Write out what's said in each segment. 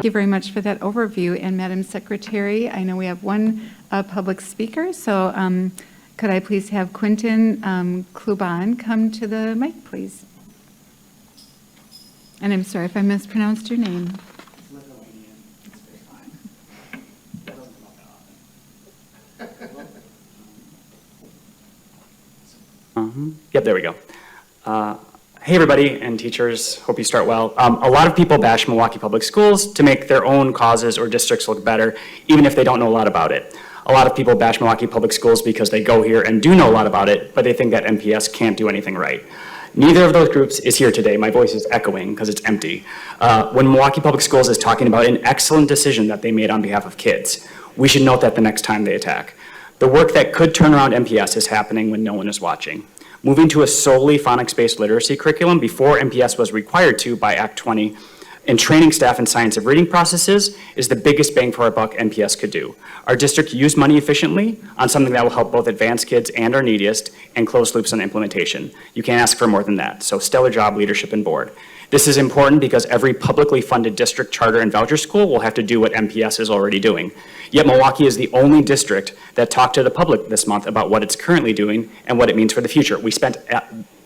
you very much for that overview. And Madam Secretary, I know we have one public speaker, so could I please have Quentin Kluban come to the mic, please? And I'm sorry if I mispronounced your name. Yep, there we go. Hey everybody and teachers, hope you start well. A lot of people bash Milwaukee Public Schools to make their own causes or districts look better, even if they don't know a lot about it. A lot of people bash Milwaukee Public Schools because they go here and do know a lot about it, but they think that MPS can't do anything right. Neither of those groups is here today. My voice is echoing because it's empty. When Milwaukee Public Schools is talking about an excellent decision that they made on behalf of kids, we should note that the next time they attack. The work that could turn around MPS is happening when no one is watching. Moving to a solely phonics-based literacy curriculum before MPS was required to by Act 20 and training staff in science of reading processes is the biggest bang for our buck MPS could do. Our district used money efficiently on something that will help both advanced kids and our neediest and close loops on implementation. You can't ask for more than that, so stellar job, leadership, and board. This is important because every publicly funded district, charter, and voucher school will have to do what MPS is already doing. Yet Milwaukee is the only district that talked to the public this month about what it's currently doing and what it means for the future. We spent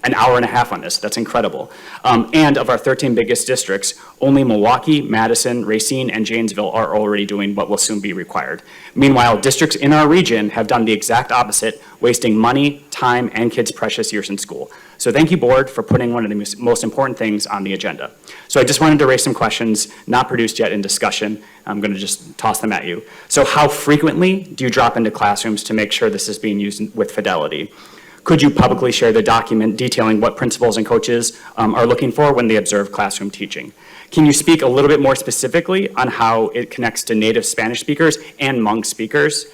an hour and a half on this. That's incredible. And of our 13 biggest districts, only Milwaukee, Madison, Racine, and Janesville are already doing what will soon be required. Meanwhile, districts in our region have done the exact opposite, wasting money, time, and kids' precious years in school. So thank you, board, for putting one of the most important things on the agenda. So I just wanted to raise some questions not produced yet in discussion. I'm going to just toss them at you. So how frequently do you drop into classrooms to make sure this is being used with fidelity? Could you publicly share the document detailing what principals and coaches are looking for when they observe classroom teaching? Can you speak a little bit more specifically on how it connects to native Spanish speakers and Hmong speakers?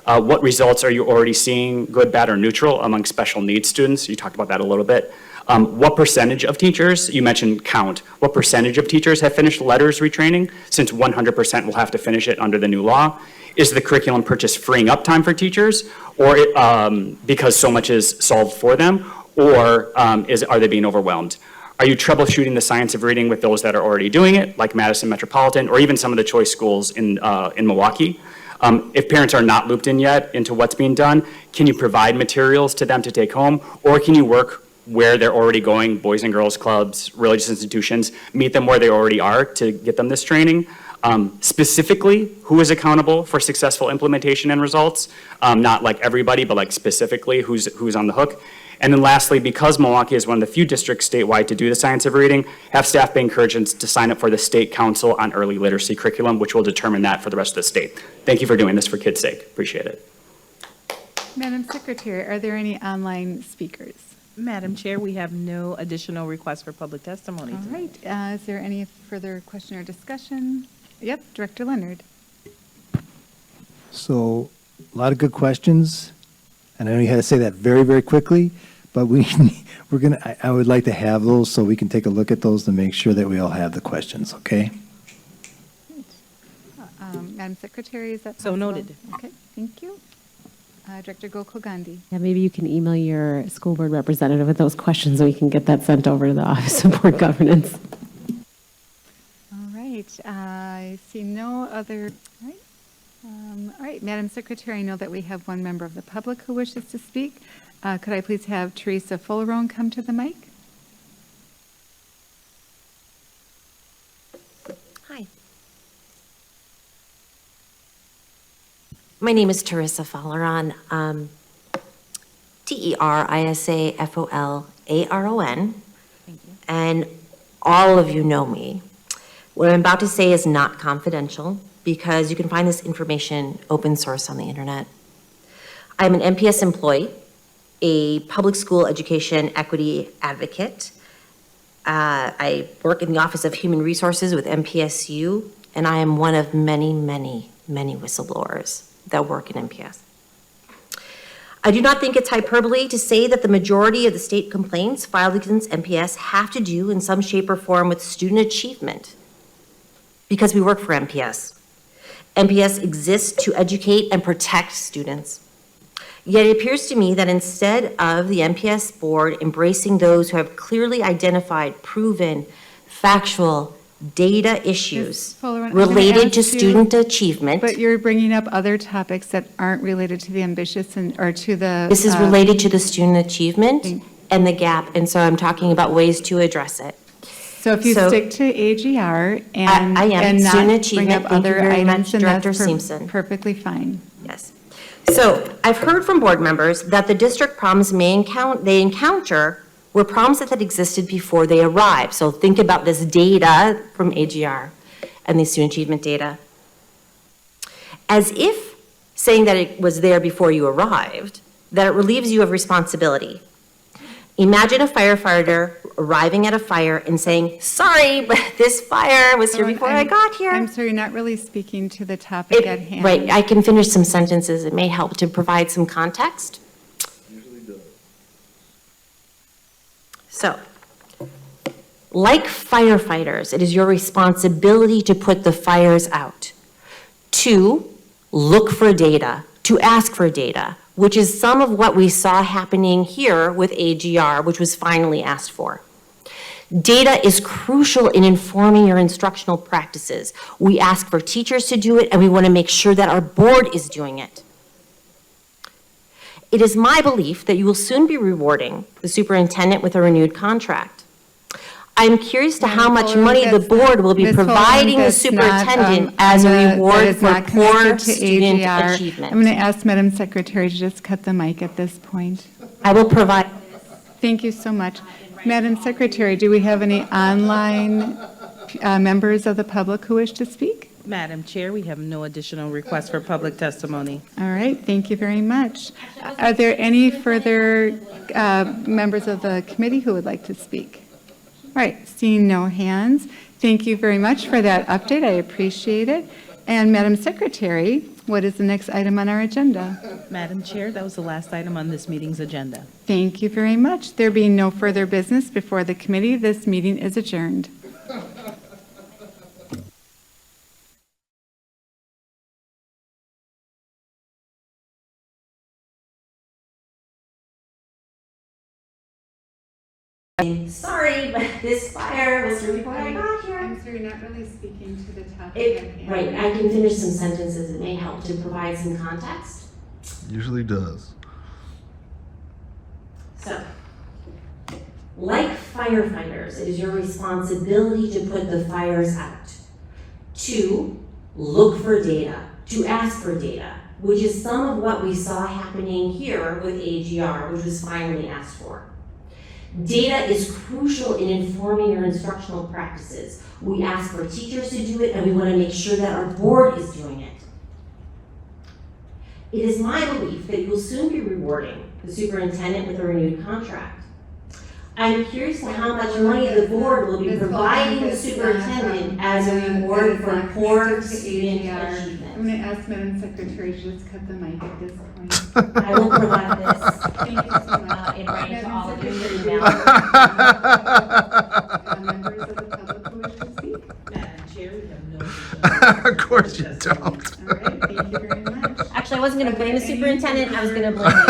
What results are you already seeing, good, bad, or neutral, among special needs students? You talked about that a little bit. What percentage of teachers, you mentioned count, what percentage of teachers have finished letters retraining, since 100% will have to finish it under the new law? Is the curriculum purchase freeing up time for teachers, or because so much is solved for them, or are they being overwhelmed? Are you troubleshooting the science of reading with those that are already doing it, like Madison Metropolitan, or even some of the choice schools in Milwaukee? If parents are not looped in yet into what's being done, can you provide materials to them to take home, or can you work where they're already going, boys and girls clubs, religious institutions, meet them where they already are to get them this training? Specifically, who is accountable for successful implementation and results? Not like everybody, but like specifically who's on the hook. And then lastly, because Milwaukee is one of the few districts statewide to do the science of reading, have staff be encouraged to sign up for the State Council on Early Literacy Curriculum, which will determine that for the rest of the state. Thank you for doing this for kids' sake. Appreciate it. Madam Secretary, are there any online speakers? Madam Chair, we have no additional requests for public testimony. All right. Is there any further question or discussion? Yep, Director Leonard. So a lot of good questions, and I know you had to say that very, very quickly, but I would like to have those so we can take a look at those to make sure that we all have the questions, okay? Madam Secretary, is that So possible? noted. Okay, thank you. Director Gokul Gandhi. Yeah, maybe you can email your school board representative with those questions so we can get that sent over to the Office of Board Governance. All right, I see no other, all right, Madam Secretary, I know that we have one member of the public who wishes to speak. Could I please have Terisa Folaron come to the mic? Hi. My name is Terisa Folaron, Terisafolaron, and all of you know me. What I'm about to say is not confidential because you can find this information open source on the internet. I'm an MPS employee, a public school education equity advocate. I work in the Office of Human Resources with MPSU, and I am one of many, many, many whistleblowers that work in MPS. I do not think it's hyperbole to say that the majority of the state complaints filed against MPS have to do in some shape or form with student achievement because we work for MPS. MPS exists to educate and protect students. Yet it appears to me that instead of the MPS board embracing those who have clearly identified, proven, factual, data issues Folaron, I'm gonna related to ask you- student achievement. But you're bringing up other topics that aren't related to the ambitious or to the. This is related to the student achievement Thank- and the gap, and so I'm talking about ways to address it. So if you so- stick to AGR and. I am. and not Student bring achievement. up Thank you other very items, much, then that's Director Seimsen. Perfectly fine. Yes. So I've heard from board members that the district problems they encounter were problems that existed before they arrived. So think about this data from AGR and the student achievement data. As if saying that it was there before you arrived, that it relieves you of responsibility. Imagine a firefighter arriving at a fire and saying, sorry, but this fire was here before I got here. I'm sorry, you're not really speaking to the topic at hand. Right, I can finish some sentences. It may help to provide some context. So, like firefighters, it is your responsibility to put the fires out, to look for data, to ask for data, which is some of what we saw happening here with AGR, which was finally asked for. Data is crucial in informing your instructional practices. We ask for teachers to do it, and we want to make sure that our board is doing it. It is my belief that you will soon be rewarding the superintendent with a renewed contract. I'm curious to how much money the board will be Ms. Folaron, providing the that's not, superintendent as a that reward is for not poor connected to student AGR. achievement. I'm going to ask Madam Secretary to just cut the mic at this point. I will provide. Thank you so much. Madam Secretary, do we have any online members of the public who wish to speak? Madam Chair, we have no additional requests for public testimony. All right, thank you very much. Are there any further members of the committee who would like to speak? All right, seeing no hands, thank you very much for that update. I appreciate it. And Madam Secretary, what is the next item on our agenda? Madam Chair, that was the last item on this meeting's agenda. Thank you very much. There being no further business before the committee, this meeting is adjourned. Sorry, but this fire was here before I got here. I'm sorry, you're not really speaking to the topic at hand. Right, I can finish some sentences. It may help to provide some context. Usually does. So, like firefighters, it is your responsibility to put the fires out, to look for data, to ask for data, which is some of what we saw happening here with AGR, which was finally asked for. Data is crucial in informing your instructional practices. We ask for teachers to do it, and we want to make sure that our board is doing it. It is my belief that you will soon be rewarding the superintendent with a renewed contract. I'm curious to how much money the board will be providing the superintendent as a reward for poor student I'm achievement. going to ask Madam Secretary to just cut the mic at this point. I will provide this. Thank you so much. in writing to all of you Madam for Secretary, email. Members of the public who wish to speak? Madam Chair, we have no. Of course you don't. All right, thank you very much. Actually, I wasn't going to blame the superintendent, I was going to blame you.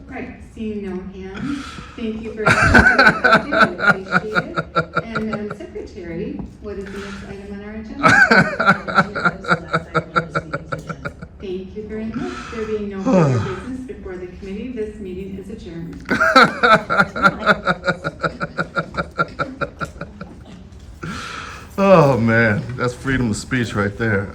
Right, seeing no hands, thank you very much for that update, I appreciate it. And Madam Secretary, what is the next item on our agenda? Thank you very much. There being no further business before the committee, this meeting is adjourned. Oh man, that's freedom of speech right there.